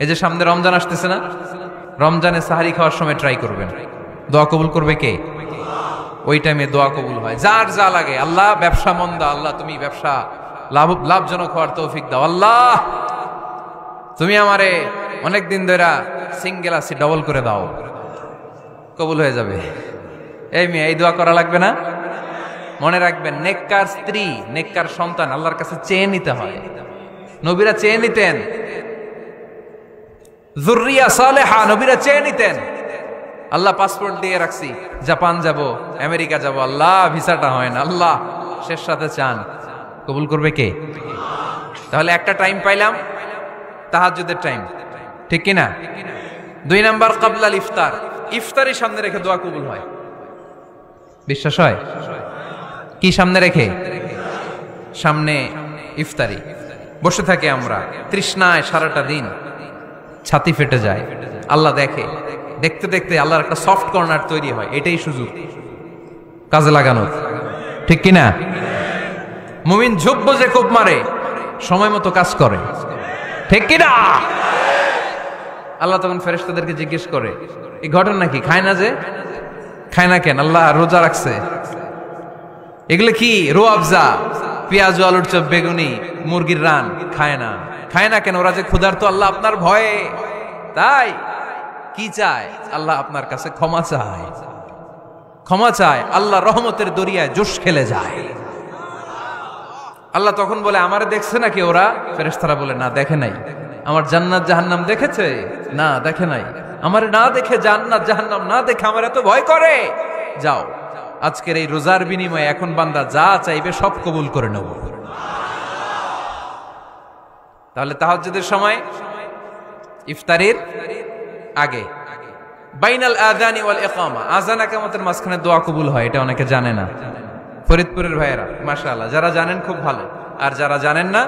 এই যে সামনে রমজান আসতেছে না, রমজানে সাহারি খাওয়ার সময় ট্রাই করবেন, দোয়া কবুল করবে কে? ওই টাইমে দোয়া কবুল হয়। যার যা লাগে, আল্লাহ ব্যবসা মন্দা, আল্লাহ তুমি ব্যবসা লাভজনক হওয়ার তৌফিক দাও, আল্লাহ তুমি আমারে অনেকদিন ধরে সিঙ্গেল আছি ডবল করে দাও, কবুল হয়ে যাবে। এই মেয়ে, এই দোয়া করা লাগবে না? মনে রাখবেন, নেককার স্ত্রী, নেককার সন্তান আল্লাহর কাছে চেয়ে নিতে হয়। নবীরা চেয়ে নিতেন, যুররিয়া সালেহা নবীরা চেয়ে নিতেন। আল্লাহ পাসপোর্ট দিয়ে রাখছি, জাপান যাব, আমেরিকা যাব, আল্লাহ ভিসাটা হয় না, আল্লাহ শেষ সাথে চান, কবুল করবে কে? তাহলে একটা টাইম পাইলাম, তাহাজ্জুদের টাইম, ঠিক কিনা? 2 নাম্বার ক্বাবলাল ইফতার, ইফতারি সামনে রেখে দোয়া কবুল হয়। বিশ্বাস হয়? কি সামনে রেখে? সামনে ইফতারি। বসে থাকে আমরা তৃষ্ণায় সারাটা দিন, ছাতি ফেটে যায়, আল্লাহ দেখে, দেখতে দেখতে আল্লাহর একটা সফট কর্নার তৈরি হয়। এটাই সুযোগ কাজে লাগানোর, ঠিক কিনা? মুমিন ঝোপ বোঝে কোপ মারে, সময় মতো কাজ করে, ঠিক কিনা? আল্লাহ তখন ফেরেশতাদেরকে জিজ্ঞেস করে, এই ঘটনা কি? খায় না যে? খায় না কেন? আল্লাহ রোজা রাখছে। এগুলো কি? রো আফজা, পেঁয়াজ আলুর চপ, বেগুনি, মুরগির রান, খায় না। খায় না কেন? ওরা যে ক্ষুধার্ত, আল্লাহ আপনার ভয়ে। তাই কি চায়? আল্লাহ আপনার কাছে ক্ষমা চায়, ক্ষমা চায়। আল্লাহ রহমতের দরিয়ায় জোশ খেলে যায়। আল্লাহ তখন বলে, আমারে দেখছে নাকি ওরা? ফেরেশতারা বলে, না দেখে নাই। আমার জান্নাত জাহান্নাম দেখেছে? না দেখে নাই। আমারে না দেখে, জান্নাত জাহান্নাম না দেখে আমার এত ভয় করে। যাও, আজকের এই রোজার বিনিময়ে এখন বান্দা যা চাইবে সব কবুল করে নেব। তাহলে তাহাজ্জুদের সময়, ইফতারির আগে, বাইনাল আযানি ওয়াল ইকামা, আযান ইকামতের মাঝখানে দোয়া কবুল হয়। এটা অনেকে জানে না। ফরিদপুরের ভাইয়েরা মাশাআল্লাহ, যারা জানেন খুব ভালো, আর যারা জানেন না,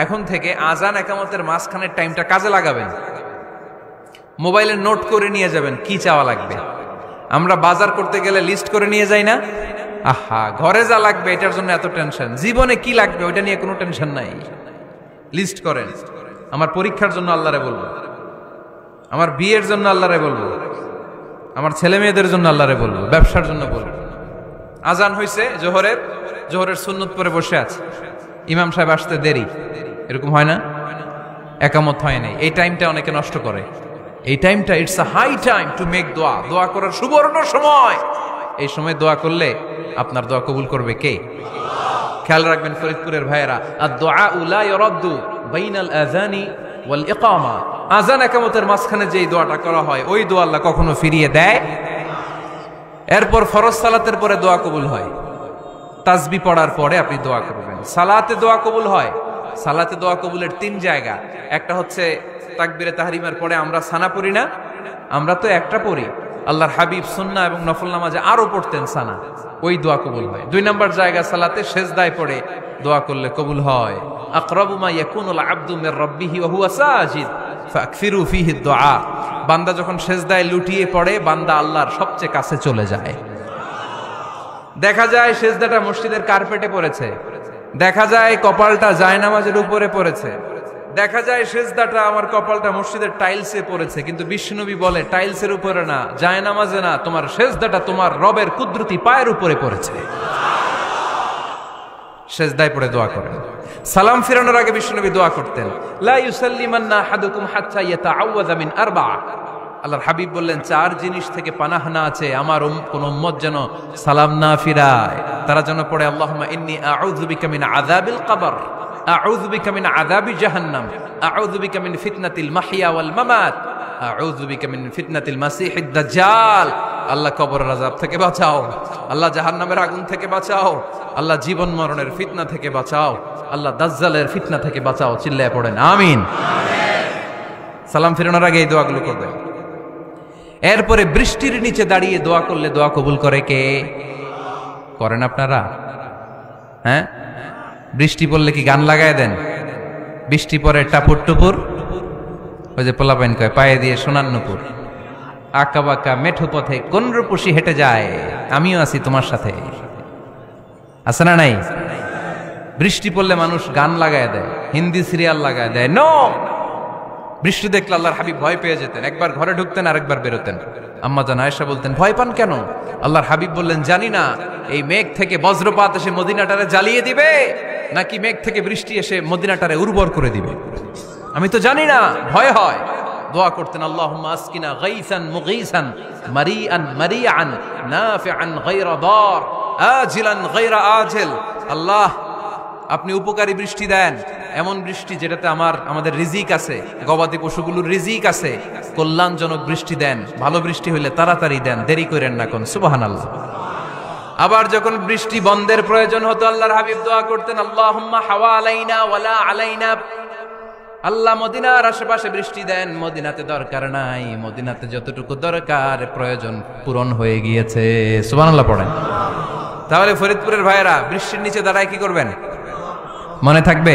এখন থেকে আযান ইকামতের মাঝখানের টাইমটা কাজে লাগাবেন। মোবাইলে নোট করে নিয়ে যাবেন কি চাওয়া লাগবে। আমরা বাজার করতে গেলে লিস্ট করে নিয়ে যাই না? আহা, ঘরে যা লাগবে এটার জন্য এত টেনশন, জীবনে কি লাগবে ওইটা নিয়ে কোনো টেনশন নাই। লিস্ট করেন। আমার পরীক্ষার জন্য আল্লাহরে বলবো, আমার বিয়ের জন্য আল্লাহরে বলবো, আমার ছেলে মেয়েদের জন্য আল্লাহরে বলবো, ব্যবসার জন্য বলবো। আজান হইছে জোহরের, জোহরের সুন্নত পরে বসে আছে, ইমাম সাহেব আসতে দেরি, এরকম হয় না? একামত হয় নাই, এই টাইমটা অনেকে নষ্ট করে। এই টাইমটা, it's a high time to make দোয়া, দোয়া করার সুবর্ণ সময়। এই সময় দোয়া করলে আপনার দোয়া কবুল করবে কে? খেয়াল রাখবেন ফরিদপুরের ভাইয়েরা, আদ-দুআ লা ইউরাদ্দু বাইনাল আযানি ওয়াল ইকামা, আযান ইকামতের মাঝখানে যেই দোয়াটা করা হয় ওই দোয়া আল্লাহ কখনো ফিরিয়ে দেয়। এরপর ফরজ সালাতের পরে দোয়া কবুল হয়, তাসবিহ পড়ার পরে আপনি দোয়া করবেন। সালাতে দোয়া কবুল হয়। সালাতে দোয়া কবুলের 3 জায়গা। একটা হচ্ছে তাকবীরে তাহরিমের পরে আমরা সানা পড়ি না, আমরা তো একটা পড়ি, আল্লাহর হাবিব সুন্নাহ এবং নফল নামাজে আরো পড়তেন সানা, ওই দোয়া কবুল হয়। 2 নম্বর জায়গা, সালাতে সেজদায় পড়ে দোয়া করলে কবুল হয়। আকরাবু মা ইয়াকুনুল আবদু মির রাব্বিহি ওয়া হুয়া সাজিদ ফাকসিরু ফীহি দুআ, বান্দা যখন সেজদায় লুটিয়ে পড়ে বান্দা আল্লাহর সবচেয়ে কাছে চলে যায়। দেখা যায় সেজদাটা মসজিদের কার্পেটে পড়েছে, দেখা যায় কপালটা জায়নামাজের উপরে পড়েছে, দেখা যায় সেজদাটা আমার কপালটা মসজিদের টাইলসে পড়েছে, কিন্তু বিশ্বনবী বলে টাইলসের উপরে না, জায়নামাজে না, তোমার সেজদাটা তোমার রবের কুদরতি পায়ের উপরে পড়েছে। সেজদায় পড়ে দোয়া করেন। সালাম ফিরানোর আগে বিশ্বনবী দোয়া করতেন, লা ইউসাল্লিমান্না আহাদুকুম হাত্তা ইয়াতাআওয়াযা মিন আরবা। আল্লাহর হাবিব বললেন 4 জিনিস থেকে পানাহ না আছে আমার কোন উম্মত যেন সালাম না ফিরায়। তারা যেন পড়ে, আল্লাহুম্মা ইন্নী আউযু বিকা মিন আযাবিল কবর, আউযু বিকা মিন আযাবি জাহান্নাম, আউযু বিকা মিন ফিতনাতিল মাহইয়া ওয়াল মামাত, আউযু বিকা মিন ফিতনাতিল মাসিহিদ দাজ্জাল। আল্লাহ কবরের আযাব থেকে বাঁচাও, আল্লাহ জাহান্নামের আগুন থেকে বাঁচাও, আল্লাহ জীবন মরণের ফিতনা থেকে বাঁচাও, আল্লাহ দাজ্জালের ফিতনা থেকে বাঁচাও। চিল্লায়ে পড়েন আমিন। সালাম ফিরানোর আগে এই দোয়াগুলো করবেন। এরপরে বৃষ্টির নিচে দাঁড়িয়ে দোয়া করলে দোয়া কবুল করে কে? করেন আপনারা? হ্যাঁ, বৃষ্টি পড়লে কি গান লাগায় দেন? বৃষ্টি পরে টাপুর টুপুর, ওই যে পোলাপাইন কয় পায়ে দিয়ে সোনার নুপুর, আঁকা বাঁকা মেঠো পথে কোন রূপসী হেঁটে যায়, আমিও আছি তোমার সাথে, আছে না নাই? বৃষ্টি পড়লে মানুষ গান লাগায় দেয়, হিন্দি সিরিয়াল লাগায় দেয়। নো, বৃষ্টি দেখলে আল্লাহর হাবিব ভয় পেয়ে যেতেন, একবার ঘরে ঢুকতেন আরেকবার বেরোতেন। আম্মা জান আয়েশা বলতেন, ভয় পান কেন? আল্লাহর হাবিব বললেন, জানি না এই মেঘ থেকে বজ্রপাত এসে মদিনাটারে জ্বালিয়ে দিবে নাকি মেঘ থেকে বৃষ্টি এসে মদিনাটারে উর্বর করে দিবে, আমি তো জানি না, ভয় হয়। দোয়া করতেন, আল্লাহুম্মা আসকিনা গাইসান মুগীসান মারিআন মারিআন নাফিআন গায়রা দার আজিলান গায়রা আজিল। আল্লাহ, আপনি উপকারী বৃষ্টি দেন, এমন বৃষ্টি যেটাতে আমাদের রিজিক আছে, গবাদি পশুগুলোর রিজিক আছে। কল্যাণজনক বৃষ্টি দেন, ভালো বৃষ্টি হইলে তাড়াতাড়ি দেন, দেরি করেন না কোন। সুবহানাল্লাহ। আবার যখন বৃষ্টি বন্ধের প্রয়োজন হতো আল্লাহর হাবিব দোয়া করতেন, আল্লাহুম্মা হাওয়া আলাইনা ওয়ালা আলাইনা। আল্লাহ মদিনার আশেপাশে বৃষ্টি দেন, মদিনাতে দরকার নাই, মদিনাতে যতটুকু দরকার প্রয়োজন পূরণ হয়ে গিয়েছে। সুবহানাল্লাহ পড়েন। তাহলে ফরিদপুরের ভাইয়েরা বৃষ্টির নিচে দাঁড়ায় কি করবেন মনে থাকবে?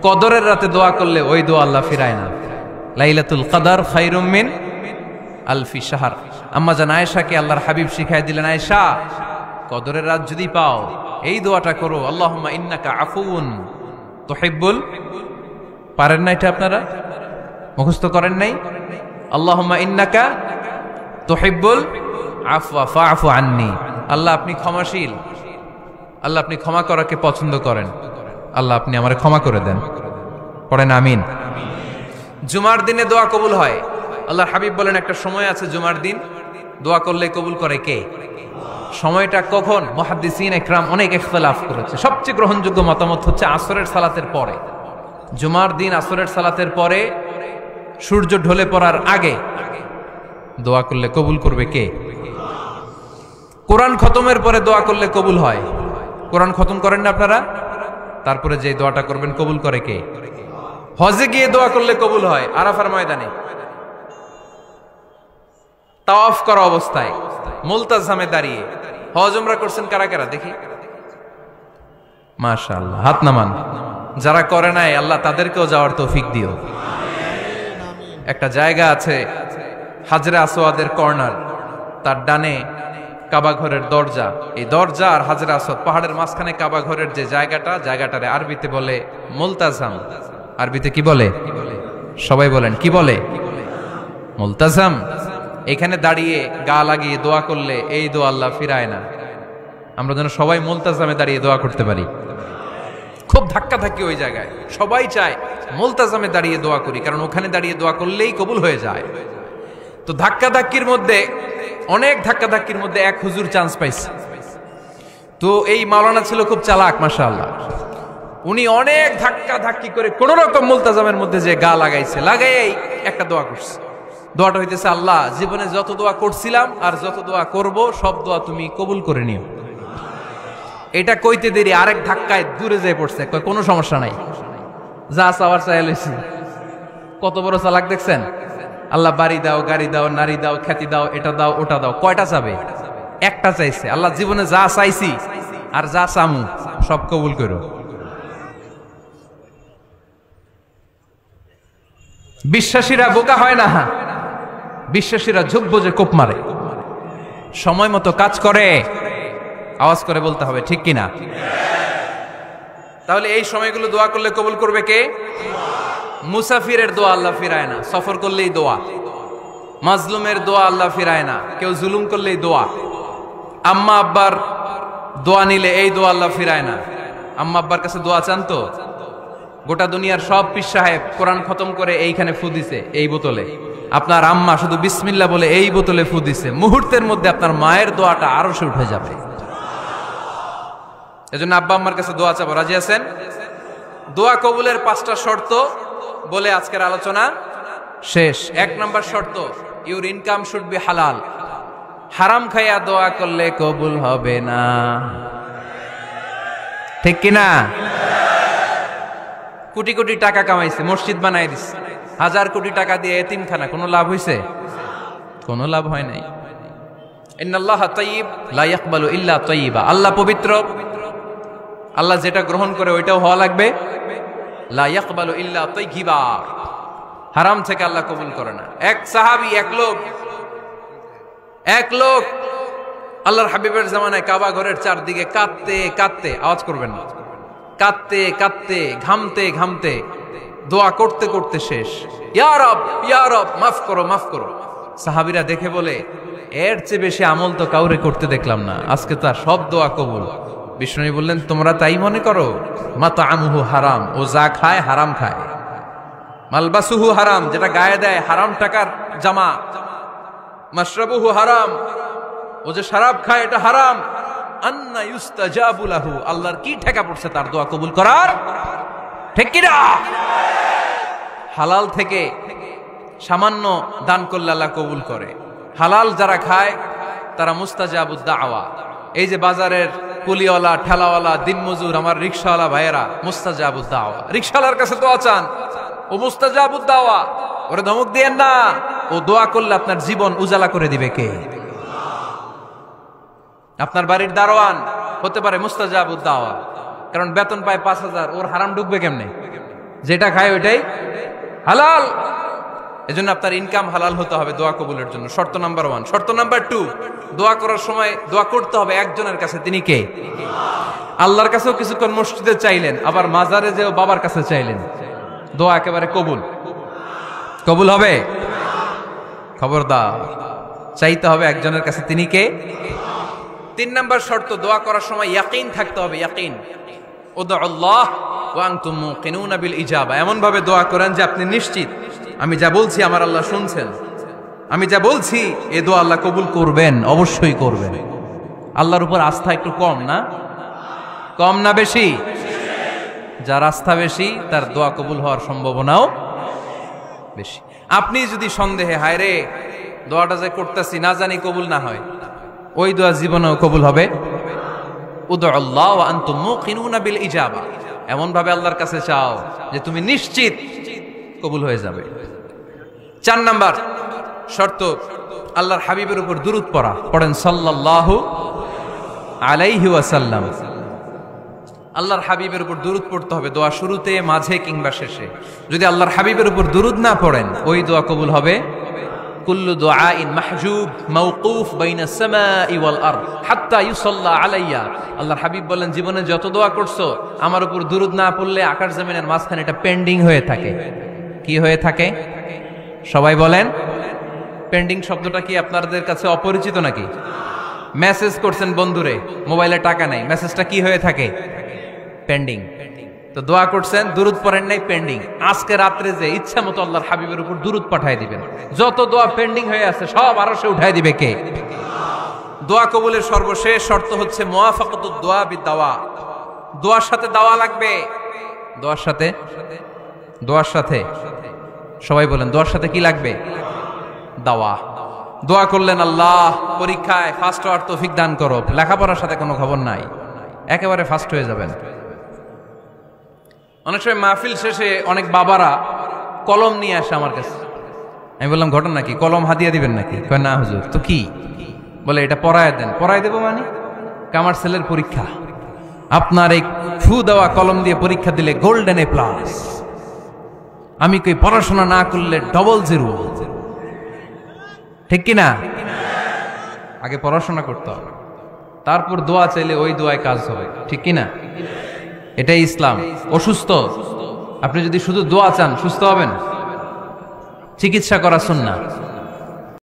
কদরের রাতে দোয়া করলে ওই দোয়া আল্লাহ ফিরায় না। লাইলাতুল কদর খায়রুম মিন আলফি শাহর। আম্মা জান আয়েশাকে আল্লাহর হাবিব শিখাই দিলেন, আয়েশা, কদরের রাত যদি পাও এই দোয়াটা করো, আল্লাহুম্মা ইন্নাকা আফুউন তুহিব্বুল। পারেন না এটা? আপনারা মুখস্থ করেন নাই? আল্লাহুম্মা ইন্নাকা তুহিব্বুল আফওয়া ফাআফু আন্নি। আল্লাহ আপনি ক্ষমাশীল, আল্লাহ আপনি ক্ষমা করাকে পছন্দ করেন, আল্লাহ আপনি আমারে ক্ষমা করে দেন। পড়েন আমিন। জুমার দিনে দোয়া কবুল হয়। আল্লাহর হাবিব বলেন, একটা সময় আছে জুমার দিন দোয়া করলে কবুল করে কে? সময়টা কখন? মুহাদ্দিসিন ইকরাম অনেক ইখতিলাফ করেছে। সবচেয়ে গ্রহণযোগ্য মতামত হচ্ছে আসরের সালাতের পরে। জুমার দিন আসরের সালাতের পরে সূর্য ঢলে পড়ার আগে দোয়া করলে কবুল করবে কে? কোরআন খতমের পরে দোয়া করলে কবুল হয়। কোরআন খতম করেন না আপনারা? তারপরে যে দোয়াটা করবেন কবুল করে কে? হজে গিয়ে দোয়া করলে কবুল হয়। আরাফার ময়দানে তাওয়াফ করা অবস্থায় মুলতাজামে দাঁড়িয়ে। হজ উমরা করছেন কারা কারা দেখি? মাশাআল্লাহ, হাত নামান। যারা করে নাই আল্লাহ তাদেরকেও যাওয়ার তৌফিক দিও। একটা জায়গা আছে হাজরে আসওয়াদের কর্নার, তার ডানে কাবা ঘরের দরজা। এই দরজা আর হাজরে আসওয়াদ পাহাড়ের মাঝখানে কাবা ঘরের যে জায়গাটারে আরবিতে বলে মুলতাজাম। আরবিতে কি বলে? সবাই বলেন, কি বলে? মুলতাজাম। এখানে দাঁড়িয়ে গা লাগিয়ে দোয়া করলে এই দোয়া আল্লাহ ফিরায় না। আমরা যেন সবাই মুলতাজামে দাঁড়িয়ে দোয়া করতে পারি। খুব ধাক্কা ধাক্কি ওই জায়গায়, সবাই চায় মুলতাজামে দাঁড়িয়ে দোয়া করি, কারণ ওখানে দাঁড়িয়ে দোয়া করলেই কবুল হয়ে যায়। তো ধাক্কা ধাক্কির মধ্যে, অনেক ধাক্কা ধাক্কির মধ্যে এক হুজুর চান্স পাইছে। তো এই মাওলানা ছিল খুব চালাক, মাশাআল্লাহ। উনি অনেক ধাক্কা ধাক্কি করে কোন রকম মুলতাজামের মধ্যে যে গা লাগাইছে, লাগাই একটা দোয়া করছে। দোয়াটা হইতেছে, আল্লাহ জীবনে যত দোয়া করছিলাম আর যত দোয়া করব সব দোয়া তুমি কবুল করে নিও। এটা কইতে দেরি আরেক ধাক্কায় দূরে যেয়ে পড়ছে, কোনো সমস্যা নাই, যা চাওয়ার চাই লইছি। কত বড় চালাক দেখছেন? আল্লাহ বাড়ি দাও, গাড়ি দাও, নারী দাও, খ্যাতি দাও, এটা দাও, ওটা দাও। কয়টা চাবে? একটা চাইছে। আল্লাহ জীবনে যা চাইছি আর যা চামু সব কবুল করো। বিশ্বাসীরা বোকা হয় না, বিশ্বাসীরা ঝুঁক বোঝে কোপ মারে, সময় মতো কাজ করে। আওয়াজ করে বলতে হবে, ঠিক কিনা? তাহলে এই সময়গুলো দোয়া করলে কবুল করবে কে? মুসাফিরের দোয়া আল্লাহ ফিরায় না, সফর করলেই দোয়া। মাজলুমের দোয়া আল্লাহ ফিরায় না, কেউ জুলুম করলেই দোয়া। আম্মা আব্বার দোয়া নিলে এই দোয়া আল্লাহ ফিরায় না। আম্মা আব্বার কাছে দোয়া চান তো? গোটা দুনিয়ার সব পীর সাহেব কোরআন খতম করে এইখানে ফু দিছে এই বোতলে, আপনার আম্মা শুধু বিসমিল্লাহ বলে এই বোতলে ফু দিছে, মুহূর্তের মধ্যে আপনার মায়ের দোয়াটা আরশে উঠে যাবে। এজন্য আব্বা আম্মার কাছে দোয়া চাবো, রাজি আছেন? দোয়া কবুলের 5টা শর্ত বলে আজকের আলোচনা শেষ। 1 নম্বর শর্ত, ইউর ইনকাম শুড বি হালাল। হারাম খাইয়া দোয়া করলে কবুল হবে না, ঠিক কিনা? কোটি কোটি টাকা কামাইছে, মসজিদ বানাই দিছে, 1000 কোটি টাকা দিয়ে এতিমখানা, কোনো লাভ হইছে? কোনো লাভ হয় নাই। ইন্নাল্লাহা তাইয়্যিব লা ইয়াকবালু ইল্লা তাইয়্যিবা। আল্লাহ পবিত্র, আল্লাহ যেটা গ্রহণ করে ওইটাও হওয়া লাগবে। লা ইয়াকবালু ইল্লা তাইয়্যিবা। হারাম থেকে আল্লাহ কবুল করে না। এক সাহাবী, এক লোক আল্লাহর হাবিবের জামানায় কাবা ঘরের চারদিকে কাঁদতে কাঁদতে, আওয়াজ করবেন না, কাঁদতে কাঁদতে, ঘামতে ঘামতে দোয়া করতে করতে শেষ। ইয়া রব মাফ করো মাফ করো। সাহাবীরা দেখে বলে, এর চেয়ে বেশি আমল তো কাউরে করতে দেখলাম না, আজকে তার সব দোয়া কবুল। বিষ্ণু বললেন, তোমরা তাই মনে করো? মাতআমুহু হারাম, ও যা খায় হারাম খায়। মালবাসুহু হারাম, যেটা গায়ে দেয় হারাম টাকার জামা। মাশরাবুহু হারাম, ও যে শরাব খায় এটা হারাম। আন্না ইউস্তাজাবু লাহু, আল্লাহর কি ঠেকা পড়ছে তার দোয়া কবুল করার? ঠিক কি না? হালাল থেকে সামান্য দান করলে আল্লাহ কবুল করে। হালাল যারা খায় তারা মুস্তাজাবুদ দাওয়া। এই যে বাজারের কুলিওয়ালা, ঠেলাওয়ালা, দিনমজুর, আমার রিকশাওয়ালা ভাইয়েরা, মুস্তাজাবুদ দাওয়া। রিকশাওয়ালার কাছে দোয়া চান, ও মুস্তাজাবুদ দাওয়া। ওরে ধমক দিয়েন না, ও দোয়া করলে আপনার জীবন উজালা করে দিবে কে? আপনার বাড়ির দারোয়ান হতে পারে মুস্তাজাবুদ দাওয়া, কারণ বেতন পায় 5,000, ওর হারাম ঢুকবে কেমনে? যেটা খায় ওইটাই হালাল। এজন্য আপনার ইনকাম হালাল হতে হবে দোয়া কবুলের জন্য। শর্ত নাম্বার 1। শর্ত নাম্বার 2, দোয়া করার সময় দোয়া করতে হবে একজনের কাছে। তিনি কে? আল্লাহর কাছেও কিছুক্ষণ মসজিদে চাইলেন, আবার মাজারে যেও বাবার কাছে চাইলেন, দোয়া একেবারে কবুল। কবুল হবে? খবরদার, চাইতে হবে একজনের কাছে। তিনি কে? 3 নাম্বার শর্ত, দোয়া করার সময় ইয়াকিন থাকতে হবে। ইয়াকিন, উদউল্লাহ ওয়া আনতুম মুকিনুনা বিল ইজাবা। এমন ভাবে দোয়া করেন যে আপনি নিশ্চিত, আমি যা বলছি আমার আল্লাহ শুনছেন, আমি যা বলছি এ দোয়া আল্লাহ কবুল করবেন, অবশ্যই করবেন। আল্লাহর উপর আস্থা একটু কম না? কম না বেশি? যার আস্থা বেশি তার দোয়া কবুল হওয়ার সম্ভাবনাও বেশি। আপনি যদি সন্দেহে, হায় রে দোয়াটা যে করতেছি না জানি কবুল না হয়, ওই দোয়া জীবনেও কবুল হবে। উদউল্লাহ ওয়া আনতুম মুকিনুনা বিল ইজাবা, এমন ভাবে আল্লাহর কাছে চাও যে তুমি নিশ্চিত কবুল হয়ে যাবে। 4 নাম্বার শর্ত, আল্লাহর হাবিবের উপর দুরূদ পড়া। পড়েন সাল্লাল্লাহু আলাইহি ওয়াসাল্লাম। আল্লাহর হাবিবের উপর দুরূদ পড়তে হবে দোয়া শুরুতে, মাঝে কিংবা শেষে। যদি আল্লাহর হাবিবের উপর দুরূদ না পড়েন, ওই দোয়া কবুল হবে। কুল্লু দুআইন মাহজুব মাওকুফ বাইনা সামাই ওয়াল আরদ হাত্তা ইউসাল্লা আলাইয়া। আল্লাহর হাবিব বলেন, জীবনে যত দোয়া করছো আমার উপর দুরূদ না পড়লে আকাশ জমিনের মাঝখানে এটা পেন্ডিং হয়ে থাকে। কি হয়ে থাকে? সবাই বলেন। পেন্ডিং শব্দটা কি আপনাদের কাছে অপরিচিত নাকি? মেসেজ করছেন বন্ধুরে, মোবাইলে টাকা নাই, মেসেজটা কি হয়ে থাকে? পেন্ডিং। তো দোয়া করছেন, দুরূদ পড়েন নাই, পেন্ডিং। আজকে রাত্রে যে ইচ্ছা মতো আল্লাহর হাবিবের উপর দুরূদ পাঠায় দিবেন, যত দোয়া পেন্ডিং হয়ে আছে সব আরশে উঠায় দিবে কে? দোয়া কবুলের সর্বশেষ শর্ত হচ্ছে মুওয়াফাকাতুদ দোয়া বিদ-দাওয়া। দোয়ার সাথে দাওয়া লাগবে। দোয়ার সাথে সবাই বলেন, দোয়ার সাথে কি লাগবে? দাওয়া। দোয়া করলেন, আল্লাহ পরীক্ষায় ফার্স্ট হওয়ার তৌফিক দান করো। লেখাপড়ার সাথে কোনো খবর নাই, একেবারে ফার্স্ট হয়ে যাবেন। অনেক সময় মাহফিল শেষে অনেক বাবারা কলম নিয়ে আসে আমার কাছে। আমি বললাম, ঘটনা কি? কলম হাদিয়া দিবেন নাকি? কয় না হুজুর। তো কি? বলে, এটা পড়ায় দেন। পড়ায় দেবো মানে? আমার ছেলের পরীক্ষা, আপনার এই ফু দেওয়া কলম দিয়ে পরীক্ষা দিলে গোল্ডেন এ প্লাস। আমি কই পড়াশোনা না করলে ডবল জিরো। ঠিক কিনা? আগে পড়াশোনা করতে হবে, তারপর দোয়া চাইলে ওই দোয়ায় কাজ হবে। ঠিক কিনা? এটাই ইসলাম। অসুস্থ আপনি যদি শুধু দোয়া চান, সুস্থ হবেন? চিকিৎসা করা সুন্নাহ।